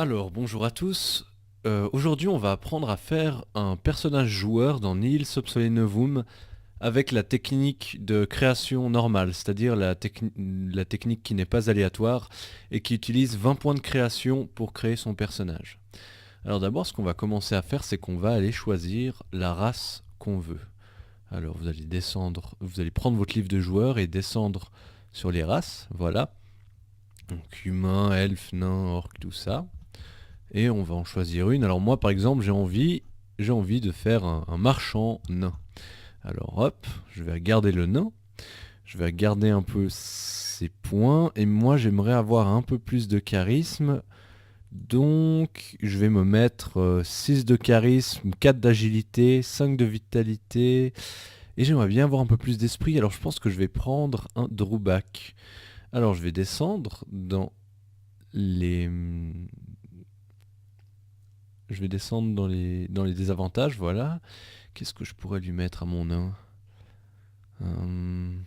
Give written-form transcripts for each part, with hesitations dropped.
Alors, bonjour à tous. Aujourd'hui, on va apprendre à faire un personnage joueur dans Nihil Subsole Novum avec la technique de création normale, c'est-à-dire la technique qui n'est pas aléatoire et qui utilise 20 points de création pour créer son personnage. Alors d'abord, ce qu'on va commencer à faire, c'est qu'on va aller choisir la race qu'on veut. Alors vous allez prendre votre livre de joueur et descendre sur les races, voilà. Donc humain, elfe, nain, orc, tout ça. Et on va en choisir une. Alors moi par exemple j'ai envie de faire un marchand nain. Alors hop, je vais regarder le nain, je vais regarder un peu ses points, et moi j'aimerais avoir un peu plus de charisme, donc je vais me mettre 6 de charisme, 4 d'agilité, 5 de vitalité, et j'aimerais bien avoir un peu plus d'esprit, alors je pense que je vais prendre un drawback. Alors je vais descendre dans les dans les désavantages, voilà. Qu'est-ce que je pourrais lui mettre à mon nain? Ben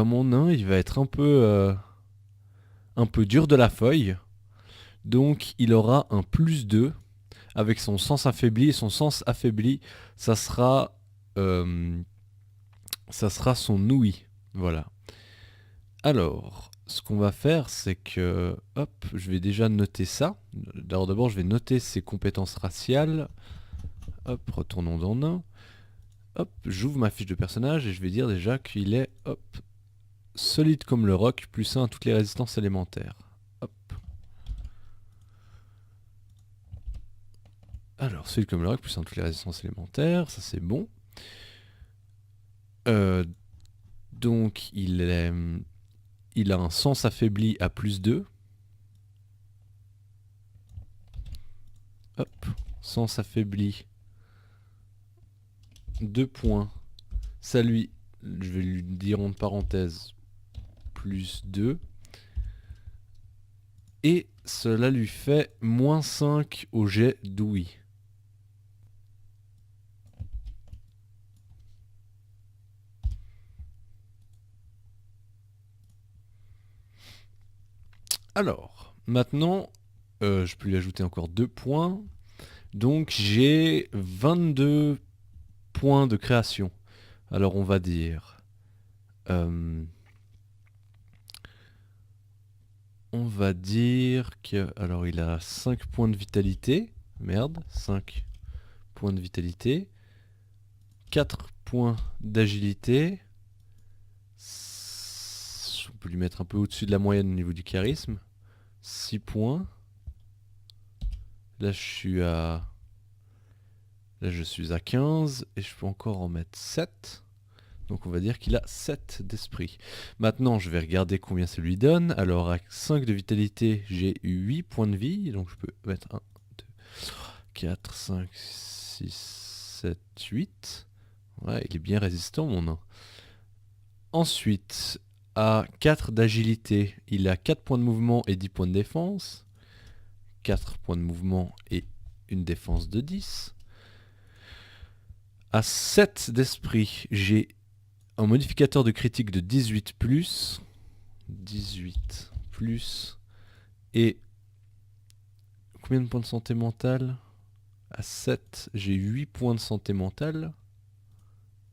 mon nain, il va être un peu dur de la feuille. Donc il aura un +2 avec son sens affaibli. Et son sens affaibli, ça sera, euh, ça sera son ouïe. Voilà. Alors, ce qu'on va faire, c'est que, hop, je vais déjà noter ça. D'abord, je vais noter ses compétences raciales. Hop, retournons dans nain. Hop, j'ouvre ma fiche de personnage et je vais dire déjà qu'il est, hop, solide comme le roc, +1 à toutes les résistances élémentaires. Hop. Alors, solide comme le roc, +1 à toutes les résistances élémentaires, ça c'est bon. Euh, donc, il a un sens affaibli à +2. Hop, sens affaibli, 2 points. Ça lui, je vais lui dire entre parenthèses, +2. Et cela lui fait -5 au jet d'ouïe. Alors, maintenant, je peux lui ajouter encore 2 points. Donc j'ai 22 points de création. Alors on va dire... on va dire que... Alors il a 5 points de vitalité. Merde, 5 points de vitalité. 4 points d'agilité. On peut lui mettre un peu au-dessus de la moyenne au niveau du charisme. 6 points. Là je suis à 15 et je peux encore en mettre 7. Donc on va dire qu'il a 7 d'esprit. Maintenant je vais regarder combien ça lui donne. Alors à 5 de vitalité j'ai eu 8 points de vie. Donc je peux mettre 1, 2, 4, 5, 6, 7, 8. Ouais, il est bien résistant mon nain. Ensuite, à 4 d'agilité, il a 4 points de mouvement et 10 points de défense. 4 points de mouvement et une défense de 10. À 7 d'esprit, j'ai un modificateur de critique de 18 plus. 18 plus. Et combien de points de santé mentale? À 7, j'ai 8 points de santé mentale.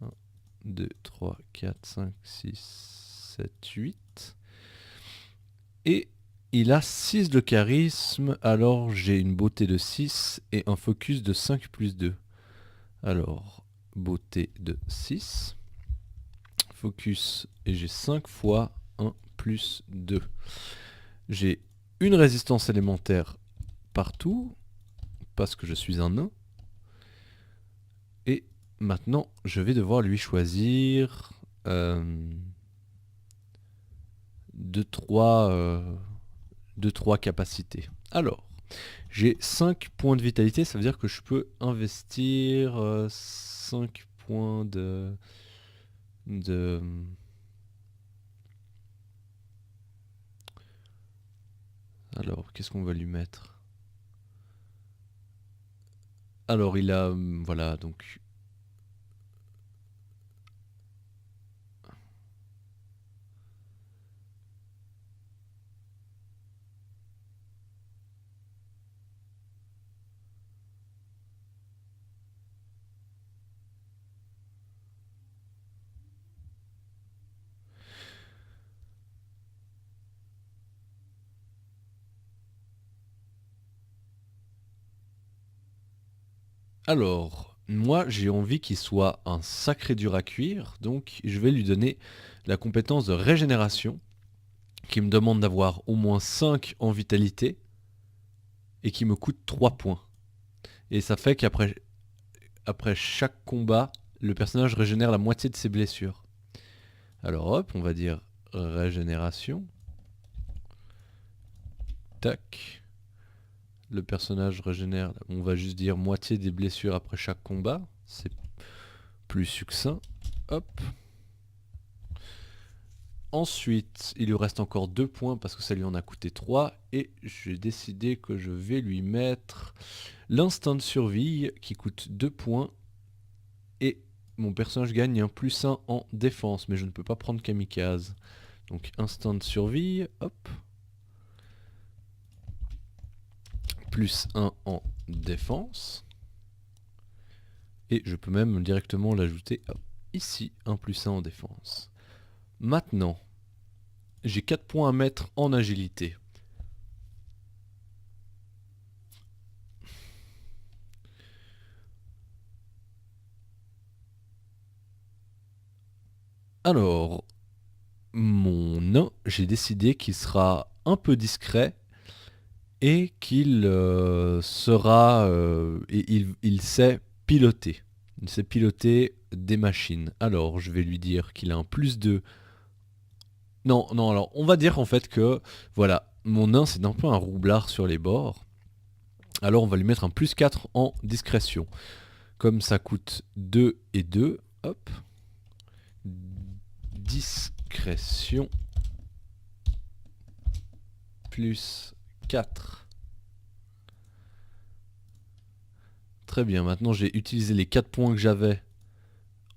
1, 2, 3, 4, 5, 6, 7, 8. Et il a 6 de charisme, alors j'ai une beauté de 6 et un focus de 5 plus 2. Alors, beauté de 6. Focus, et j'ai 5 fois 1 plus 2. J'ai une résistance élémentaire partout, parce que je suis un nain. Et maintenant, je vais devoir lui choisir 2-3 capacités. Alors, j'ai 5 points de vitalité, ça veut dire que je peux investir 5 points de... Alors, qu'est-ce qu'on va lui mettre? Alors, il a... voilà, donc... Alors, moi j'ai envie qu'il soit un sacré dur à cuire, donc je vais lui donner la compétence de régénération, qui me demande d'avoir au moins 5 en vitalité, et qui me coûte 3 points. Et ça fait qu'après chaque combat, le personnage régénère la moitié de ses blessures. Alors hop, on va dire régénération. Tac. Le personnage régénère, on va juste dire moitié des blessures après chaque combat. C'est plus succinct. Hop. Ensuite, il lui reste encore 2 points parce que ça lui en a coûté 3. Et j'ai décidé que je vais lui mettre l'instinct de survie qui coûte 2 points. Et mon personnage gagne un +1 en défense. Mais je ne peux pas prendre kamikaze. Donc instinct de survie, hop. +1 en défense. Et je peux même directement l'ajouter ici, un +1 en défense. Maintenant, j'ai 4 points à mettre en agilité. Alors, mon nain, j'ai décidé qu'il sera un peu discret et qu'il sera... et il sait piloter. Il sait piloter des machines. Alors, je vais lui dire qu'il a un +2. Non, non, alors, on va dire en fait que, voilà, mon nain, c'est un peu un roublard sur les bords. Alors, on va lui mettre un +4 en discrétion. Comme ça coûte 2 et 2, hop. Discrétion. +4. Très bien, maintenant j'ai utilisé les 4 points que j'avais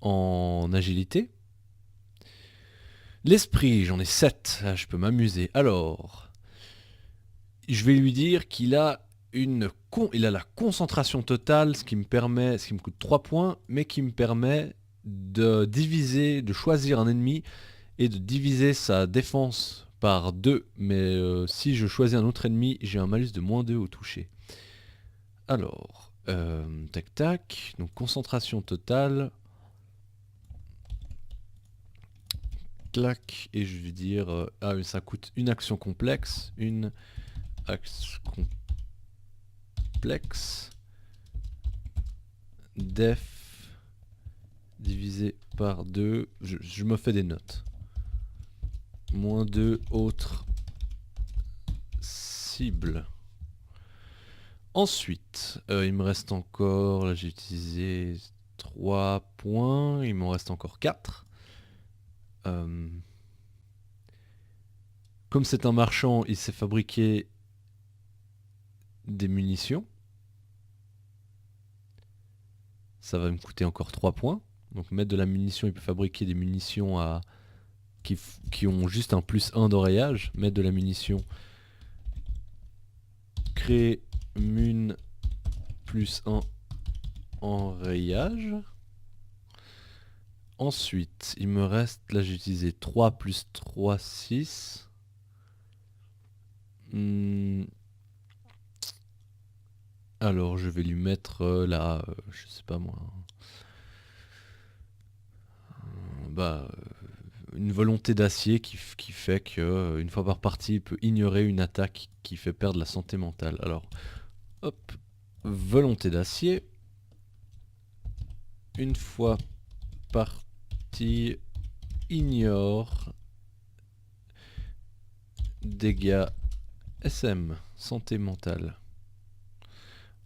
en agilité. L'esprit, j'en ai 7, je peux m'amuser. Alors, je vais lui dire qu'il a il a la concentration totale, ce qui me coûte 3 points, mais qui me permet de choisir un ennemi et de diviser sa défense par 2. Mais si je choisis un autre ennemi, j'ai un malus de -2 au toucher. Alors, tac tac, donc concentration totale. Clac, et je vais dire... ah oui, ça coûte une action complexe. Une action complexe. Def divisé par 2. Je me fais des notes. -2 autres cibles. Ensuite, il me reste encore... Là j'ai utilisé 3 points. Il m'en reste encore 4. Comme c'est un marchand, il sait fabriquer des munitions. Ça va me coûter encore 3 points. Donc mettre de la munition, il peut fabriquer des munitions qui ont juste un +1 d'enrayage. Mettre de la munition. Créer mun +1 enrayage. Ensuite, il me reste, là j'ai utilisé 3 + 3, 6. Alors je vais lui mettre là, je sais pas moi, une volonté d'acier qui fait que une fois par partie il peut ignorer une attaque qui fait perdre la santé mentale. Alors hop, volonté d'acier, une fois partie ignore dégâts SM, santé mentale.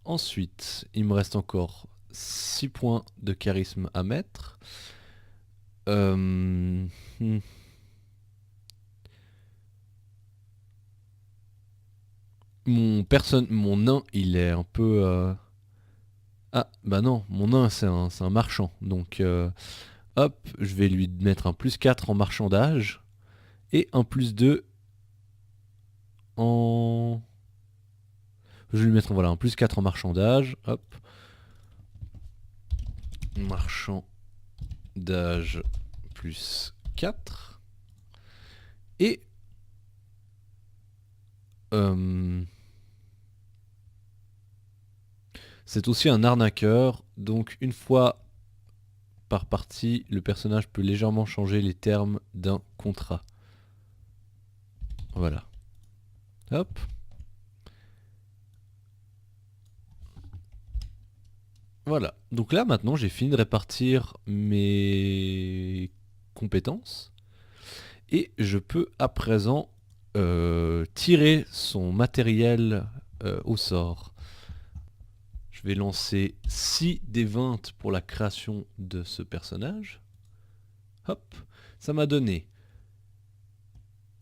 Ensuite, il me reste encore 6 points de charisme à mettre. Mon nain, il est un peu... Ah, bah non, mon nain, c'est un marchand. Donc, hop, je vais lui mettre un +4 en marchandage. Et un +2 en... Je vais lui mettre voilà, un +4 en marchandage. Hop. Marchandage +4. Et... C'est aussi un arnaqueur, donc une fois par partie, le personnage peut légèrement changer les termes d'un contrat. Voilà. Hop. Voilà. Donc là, maintenant, j'ai fini de répartir mes compétences. Et je peux à présent tirer son matériel au sort. Je vais lancer 6 des 20 pour la création de ce personnage. Hop. Ça m'a donné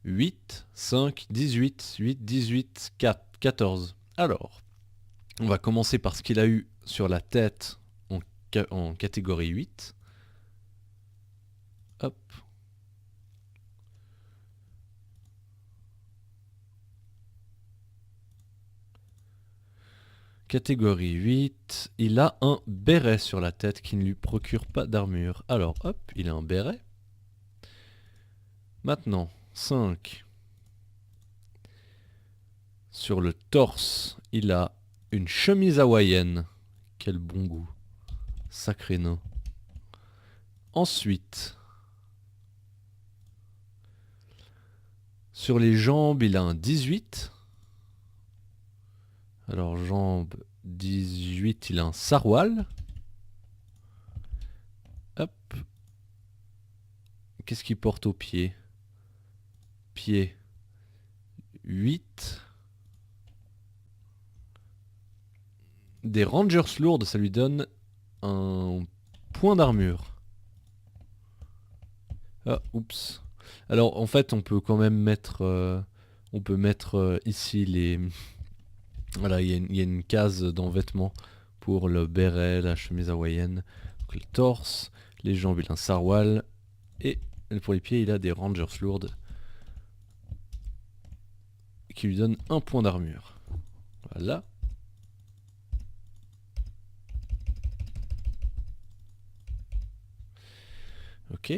8, 5, 18, 8, 18, 4, 14. Alors, on va commencer par ce qu'il a eu sur la tête en catégorie 8. Hop. Catégorie 8, il a un béret sur la tête qui ne lui procure pas d'armure. Alors hop, il a un béret. Maintenant, 5. Sur le torse, il a une chemise hawaïenne. Quel bon goût. Sacré nain. Ensuite, sur les jambes, il a un 18. Alors, jambes 18, il a un saroual. Hop. Qu'est-ce qu'il porte aux pieds? Pieds 8. Des rangers lourdes, ça lui donne un point d'armure. Ah, oups. Alors, en fait, on peut quand même mettre... on peut mettre ici les... Voilà, il y a une case dans vêtements pour le béret, la chemise hawaïenne. Donc, le torse, les jambes, il a un saroual. Et pour les pieds, il a des rangers lourdes qui lui donnent un point d'armure. Voilà. Ok.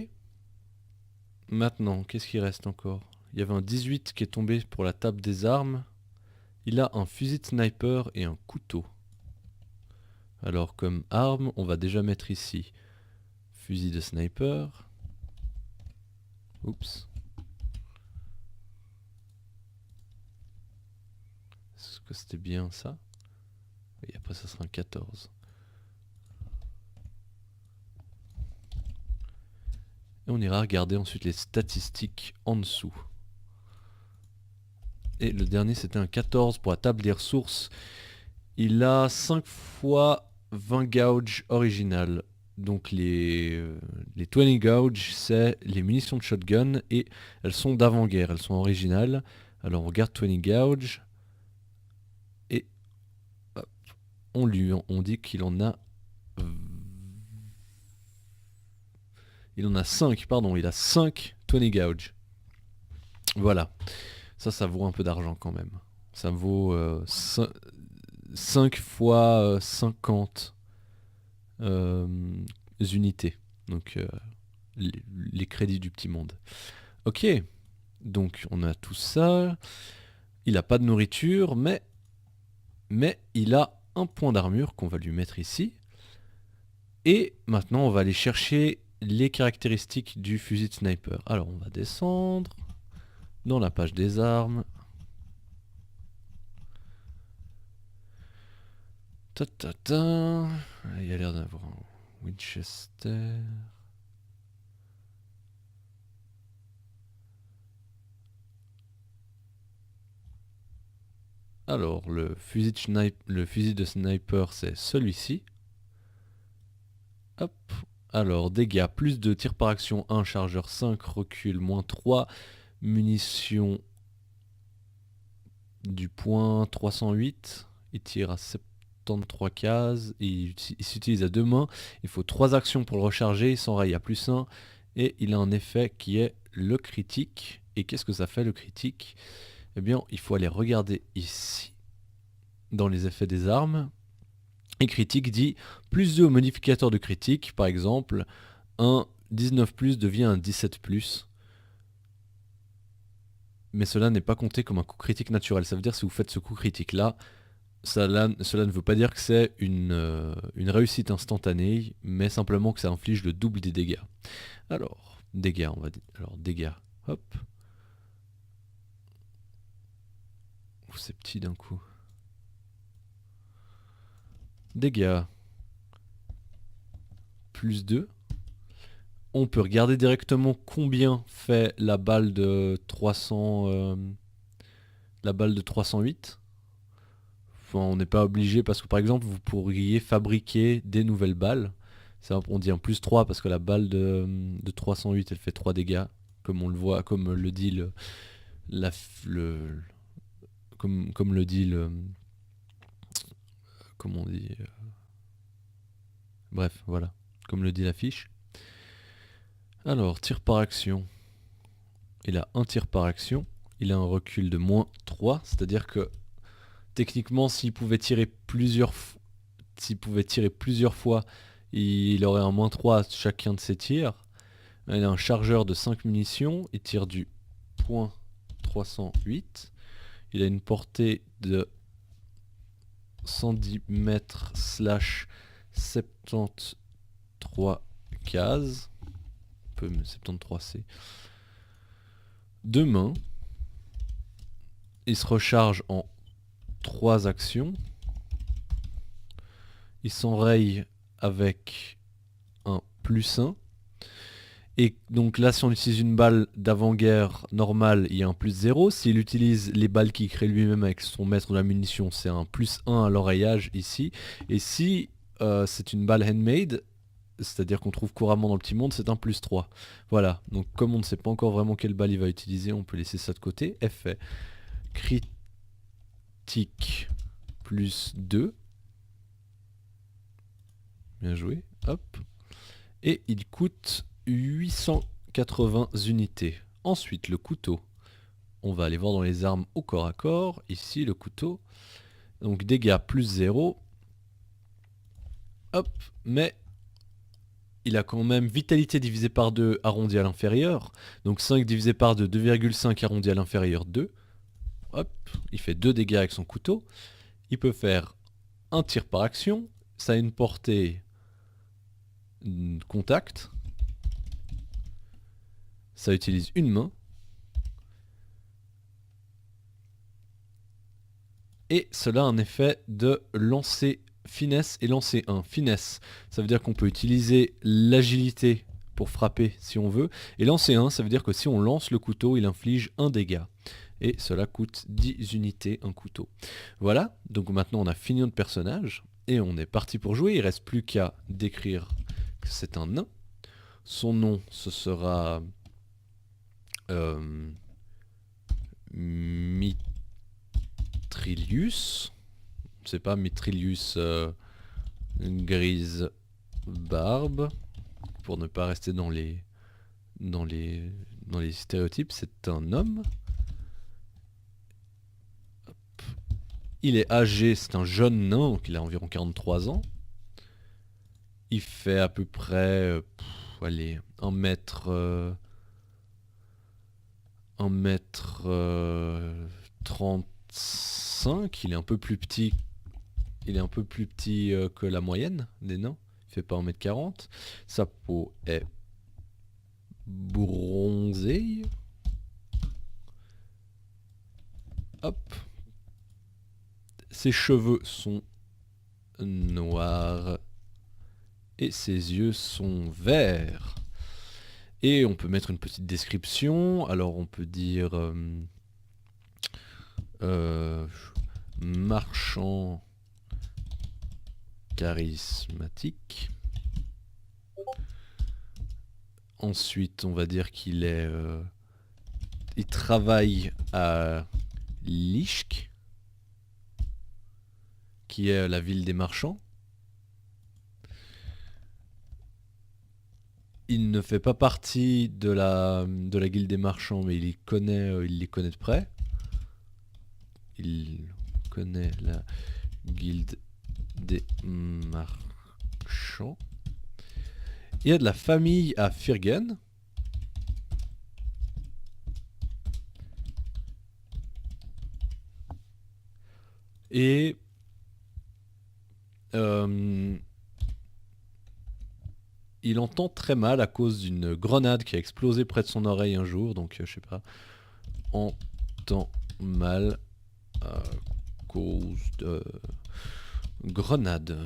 Maintenant, qu'est-ce qui reste encore? Il y avait un 18 qui est tombé pour la table des armes. Il a un fusil de sniper et un couteau. Alors comme arme, on va déjà mettre ici fusil de sniper. Oups. Est-ce que c'était bien ça? Et après ça sera un 14. Et on ira regarder ensuite les statistiques en dessous. Et le dernier c'était un 14 pour la table des ressources. Il a 5 fois 20 gauge original. Donc les 20 gauge, c'est les munitions de shotgun et elles sont d'avant-guerre, elles sont originales. Alors on regarde 20 gauge et hop, on dit qu'il en a... Il en a 5, pardon, il a 5 20 gauge. Voilà, ça vaut un peu d'argent quand même. Ça vaut 5 fois 50 unités. Donc les crédits du petit monde. Ok, donc on a tout ça. Il n'a pas de nourriture, mais il a un point d'armure qu'on va lui mettre ici. Et maintenant on va aller chercher les caractéristiques du fusil de sniper. Alors on va descendre dans la page des armes. Il y a l'air d'avoir un Winchester. Alors le fusil de sniper c'est celui-ci. Hop. Alors dégâts, plus de tir par action 1, chargeur 5, recul, moins 3, munitions du point 308. Il tire à 73 cases, il s'utilise à deux mains, il faut 3 actions pour le recharger, il s'enraye à +1 et il a un effet qui est le critique. Et qu'est-ce que ça fait le critique? Eh bien il faut aller regarder ici dans les effets des armes. Et critique dit plus 2 au modificateur de critique, par exemple un 19+ devient un 17+. Mais cela n'est pas compté comme un coup critique naturel. Ça veut dire si vous faites ce coup critique là, Cela ne veut pas dire que c'est une réussite instantanée, mais simplement que ça inflige le double des dégâts. Alors, dégâts, on va dire. Alors, dégâts, hop. Oh, c'est petit d'un coup. Dégâts, plus 2. On peut regarder directement combien fait la balle de 308. Enfin, on n'est pas obligé parce que par exemple vous pourriez fabriquer des nouvelles balles. Ça, on dit un plus 3 parce que la balle de 308 elle fait 3 dégâts. Comme on le voit, comme le dit comme le dit comment on dit bref, voilà. Comme le dit la fiche. Alors, tir par action. Il a un tir par action. Il a un recul de moins 3. C'est-à-dire que techniquement, s'il pouvait tirer plusieurs fois, il aurait un moins 3 à chacun de ses tirs. Il a un chargeur de 5 munitions. Il tire du point 308. Il a une portée de 110 mètres / 73 cases. 73C. 2 mains. Il se recharge en 3 actions. Il s'enraye avec un plus 1. Et donc là, si on utilise une balle d'avant-guerre normale, il y a un plus 0. S'il utilise les balles qu'il crée lui-même avec son maître de la munition, c'est un plus 1 à l'oreillage ici. Et si c'est une balle handmade, c'est-à-dire qu'on trouve couramment dans le petit monde, c'est un plus 3. Voilà, donc comme on ne sait pas encore vraiment quelle balle il va utiliser, on peut laisser ça de côté. Effet critique plus 2. Bien joué, hop. Et il coûte 880 unités. Ensuite, le couteau. On va aller voir dans les armes au corps à corps. Ici, le couteau. Donc dégâts plus 0. Hop, mais il a quand même vitalité divisé par 2 arrondi à l'inférieur. Donc 5 divisé par 2, 2,5 arrondi à l'inférieur, 2. Hop, il fait 2 dégâts avec son couteau. Il peut faire un tir par action. Ça a une portée contact. Ça utilise une main. Et cela a un effet de lancer finesse et lancer 1. Finesse, ça veut dire qu'on peut utiliser l'agilité pour frapper si on veut. Et lancer 1, ça veut dire que si on lance le couteau, il inflige un dégât. Et cela coûte 10 unités un couteau. Voilà, donc maintenant on a fini notre personnage. Et on est parti pour jouer. Il ne reste plus qu'à décrire que c'est un nain. Son nom, ce sera... Mitrilius. Je sais pas, Mitrilius grise barbe. Pour ne pas rester dans les stéréotypes, c'est un homme. Hop. Il est âgé, c'est un jeune nain, donc il a environ 43 ans. Il fait à peu près, allez, 1 mètre... 1m35, il est un peu plus petit. Il est un peu plus petit que la moyenne des nains. Il fait pas 1m40. Sa peau est bronzée. Hop. Ses cheveux sont noirs. Et ses yeux sont verts. Et on peut mettre une petite description. Alors on peut dire marchand charismatique. Ensuite on va dire qu'il est il travaille à Lichk, qui est la ville des marchands. Il ne fait pas partie de la guilde des marchands, mais il les connaît de près. Il connaît la guilde des marchands. Il y a de la famille à Firgen. Et Euh, il entend très mal à cause d'une grenade qui a explosé près de son oreille un jour, donc je sais pas, entend mal à cause de grenade.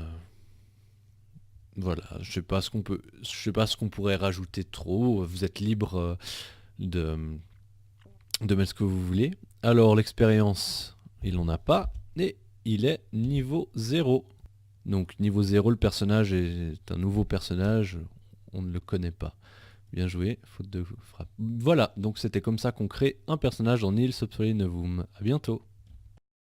Voilà, je sais pas ce qu'on pourrait rajouter trop. Vous êtes libre de, de mettre ce que vous voulez. Alors l'expérience, il n'en a pas et il est niveau 0. Donc niveau 0, le personnage est un nouveau personnage, on ne le connaît pas. Bien joué, faute de frappe. Voilà, donc c'était comme ça qu'on crée un personnage dans Nils Obsolete Novum. A bientôt.